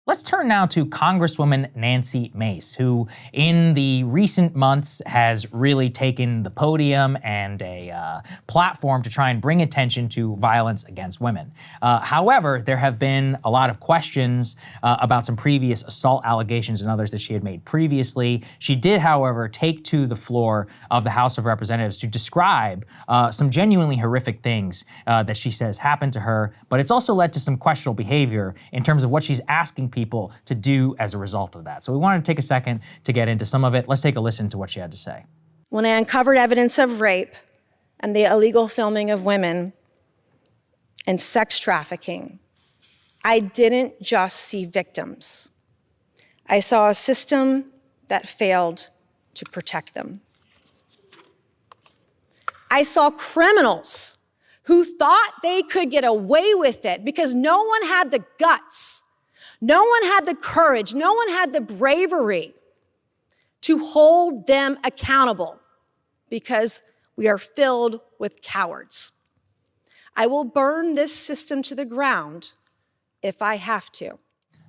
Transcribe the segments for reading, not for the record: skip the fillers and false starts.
Let's turn now to Congresswoman Nancy Mace, who in the recent months has really taken the podium and a platform to try and bring attention to violence against women. However, there have been a lot of questions about some previous assault allegations and others that she had made previously. She did, however, take to the floor of the House of Representatives to describe some genuinely horrific things that she says happened to her, but it's also led to some questionable behavior in terms of what she's asking people to do as a result of that. So we wanted to take a second to get into some of it. Let's take a listen to what she had to say. When I uncovered evidence of rape and the illegal filming of women and sex trafficking, I didn't just see victims. I saw a system that failed to protect them. I saw criminals who thought they could get away with it because no one had the guts, no one had the courage, no one had the bravery to hold them accountable because we are filled with cowards. I will burn this system to the ground if I have to.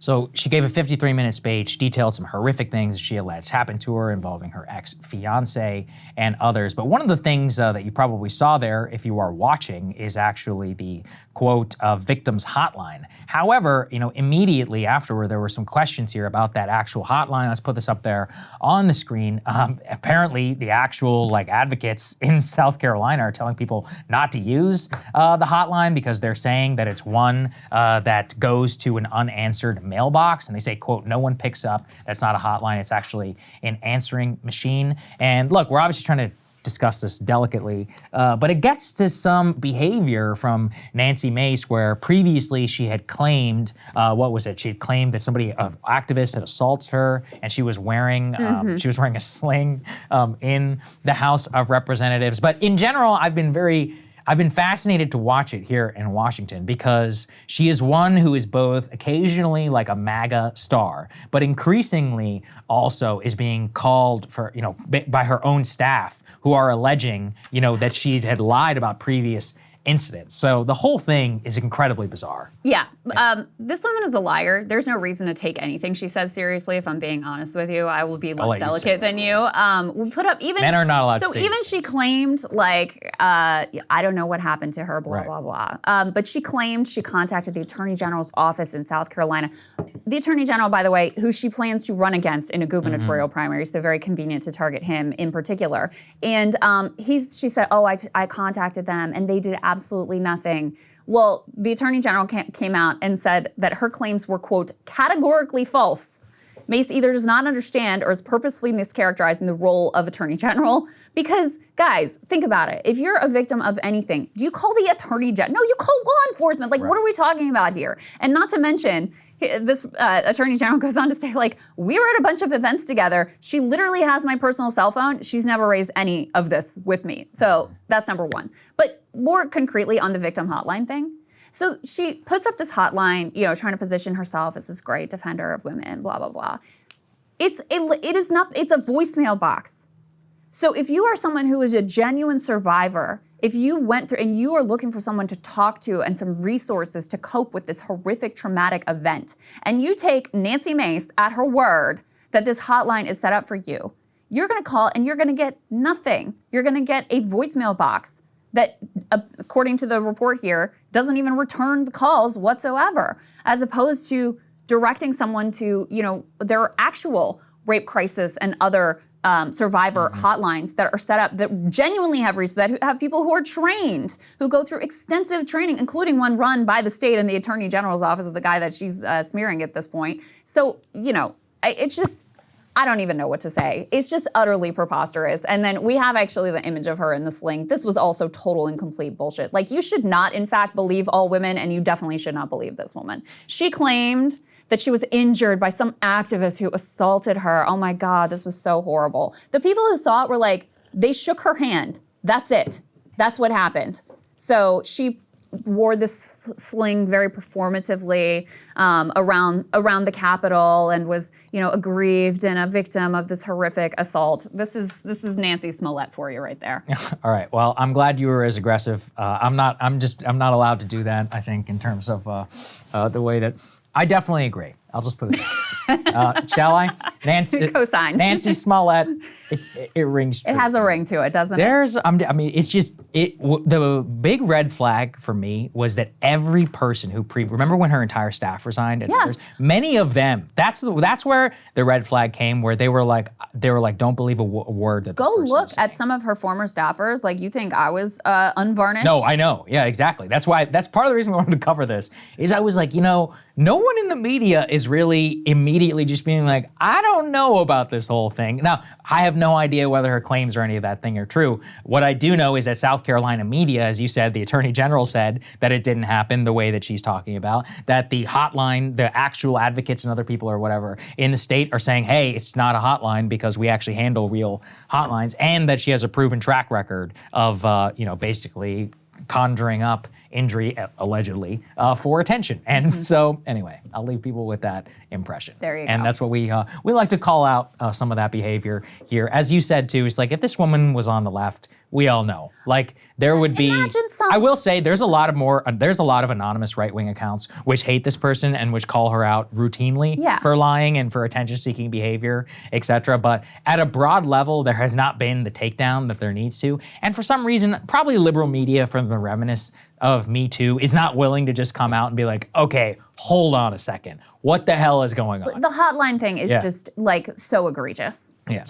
So she gave a 53-minute speech, detailed some horrific things she alleged happened to her involving her ex-fiance and others. But one of the things that you probably saw there, if you are watching, is actually the quote victims hotline. However, immediately afterward, there were some questions here about that actual hotline. Let's put this up there on the screen. Apparently, the actual advocates in South Carolina are telling people not to use the hotline because they're saying that it's one that goes to an unanswered mailbox, and they say, quote, no one picks up. That's not a hotline. It's actually an answering machine. And look, we're obviously trying to discuss this delicately, but it gets to some behavior from Nancy Mace where previously she had claimed, She had claimed that somebody, an activist, had assaulted her, and she was wearing a sling in the House of Representatives. But in general, I've been fascinated to watch it here in Washington because she is one who is both occasionally like a MAGA star, but increasingly also is being called for, by her own staff who are alleging, that she had lied about previous incidents. So the whole thing is incredibly bizarre. Yeah. This woman is a liar. There's no reason to take anything she says seriously. If I'm being honest with you, I will be less delicate than you. We put up even men are not allowed to say so even she claimed I don't know what happened to her, blah, blah, blah. But she claimed she contacted the Attorney General's office in South Carolina. The Attorney General, by the way, who she plans to run against in a gubernatorial primary, so very convenient to target him in particular. And she said, I contacted them and they did absolutely nothing. Well, the Attorney General came out and said that her claims were, quote, categorically false. Mace either does not understand or is purposefully mischaracterizing the role of Attorney General. Because, guys, think about it. If you're a victim of anything, do you call the Attorney General? No, you call law enforcement. What are we talking about here? And not to mention, this Attorney General goes on to say, we were at a bunch of events together. She literally has my personal cell phone. She's never raised any of this with me. So that's number one. But more concretely on the victim hotline thing. So she puts up this hotline, trying to position herself as this great defender of women, blah, blah, blah. It's a voicemail box. So if you are someone who is a genuine survivor, if you went through and you are looking for someone to talk to and some resources to cope with this horrific traumatic event, and you take Nancy Mace at her word that this hotline is set up for you, you're gonna call and you're gonna get nothing. You're gonna get a voicemail box that, according to the report here, doesn't even return the calls whatsoever, as opposed to directing someone to, their actual rape crisis and other survivor hotlines that are set up that genuinely have that have people who are trained, who go through extensive training, including one run by the state and the Attorney General's office of the guy that she's smearing at this point. So, it's just, I don't even know what to say. It's just utterly preposterous. And then we have actually the image of her in the sling. This was also total and complete bullshit. You should not, in fact, believe all women, and you definitely should not believe this woman. She claimed that she was injured by some activist who assaulted her. Oh my God, this was so horrible. The people who saw it were they shook her hand. That's it. That's what happened. So she wore this sling very performatively around the Capitol and was, aggrieved and a victim of this horrific assault. This is Nancy Smollett for you right there. All right. Well, I'm glad you were as aggressive. I'm not allowed to do that, I think, in terms of the way that I definitely agree. I'll just put it there. Shall I? Nancy. Cosign. Nancy Smollett. It rings true. It has a ring to it, doesn't it? It's just, the big red flag for me was that every person who remember when her entire staff resigned? And others, many of them, that's where the red flag came, where they were like, don't believe a word that this Go person look is saying. at some of her former staffers. Like, you think I was unvarnished? No, I know. Yeah, exactly. That's part of the reason we wanted to cover this, is I was like, no one in the media is really immediately just being like, I don't know about this whole thing. Now, I have no idea whether her claims or any of that thing are true. What I do know is that South Carolina media, as you said, the Attorney General said that it didn't happen the way that she's talking about, that the hotline, the actual advocates and other people or whatever in the state are saying, hey, it's not a hotline because we actually handle real hotlines, and that she has a proven track record of, basically conjuring up injury, allegedly, for attention. And so, anyway, I'll leave people with that impression. There you go. And that's what we like to call out some of that behavior here. As you said, too, it's like, if this woman was on the left, we all know. Like, there would be, I will say, there's a lot of anonymous right-wing accounts which hate this person and which call her out routinely for lying and for attention-seeking behavior, etc. But at a broad level, there has not been the takedown that there needs to. And for some reason, probably liberal media from the reminiscence of Me Too is not willing to just come out and be like, okay, hold on a second. What the hell is going on? The hotline thing is just like so egregious. Yeah.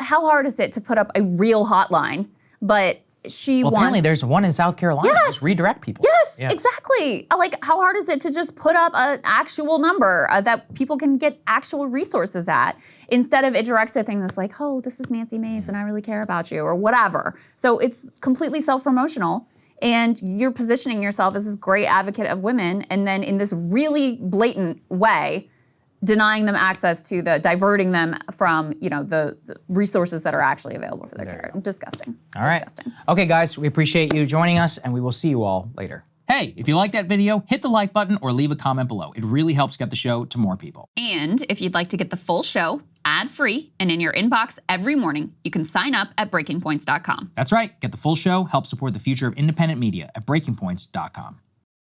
How hard is it to put up a real hotline, but apparently there's one in South Carolina. Yes. Just redirect people. Yes, exactly. Like, how hard is it to just put up an actual number that people can get actual resources at, instead of it directs a thing that's like, oh, this is Nancy Mace and I really care about you, or whatever. So it's completely self-promotional, and you're positioning yourself as this great advocate of women, and then in this really blatant way, denying them access to diverting them from, the resources that are actually available for their care. Disgusting. All right. Disgusting. Okay, guys, we appreciate you joining us, and we will see you all later. Hey, if you like that video, hit the like button or leave a comment below. It really helps get the show to more people. And if you'd like to get the full show ad-free and in your inbox every morning, you can sign up at breakingpoints.com. That's right. Get the full show, help support the future of independent media at breakingpoints.com.